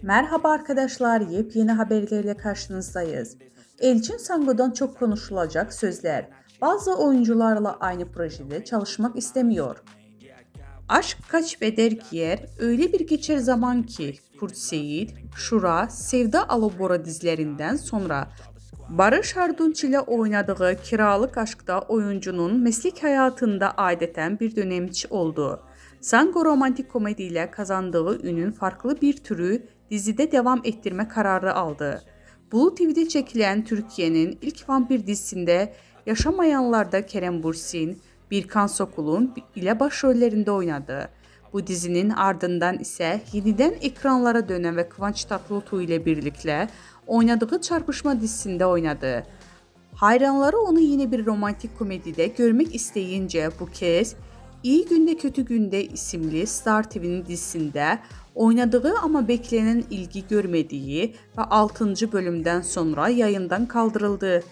Merhaba arkadaşlar, yepyeni haberlerle karşınızdayız. Elçin Sango'dan çok konuşulacak sözler. Bazı oyuncularla aynı projede çalışmak istemiyor. Aşk kaç beder giyer, öyle bir geçer zaman ki Kurt Seyit, Şura, Sevda Alabora dizilerinden sonra Barış Arduç ile oynadığı Kiralık Aşk'ta oyuncunun meslek hayatında adeten bir dönemçi oldu. Sango romantik komedi ile kazandığı ünün farklı bir türü dizide devam ettirme kararı aldı. Blue TV'de çekilen Türkiye'nin ilk vampir dizisinde Yaşamayanlar'da Kerem Bürsin, Birkan Sokul'un ile başrollerinde oynadı. Bu dizinin ardından ise yeniden ekranlara dönen ve Kıvanç Tatlıtuğ ile birlikte oynadığı Çarpışma dizisinde oynadı. Hayranları onu yine bir romantik komedide görmek isteyince bu kez İyi Günde Kötü Günde isimli Star TV'nin dizisinde oynadığı ama beklenen ilgi görmediği ve 6. bölümden sonra yayından kaldırıldı.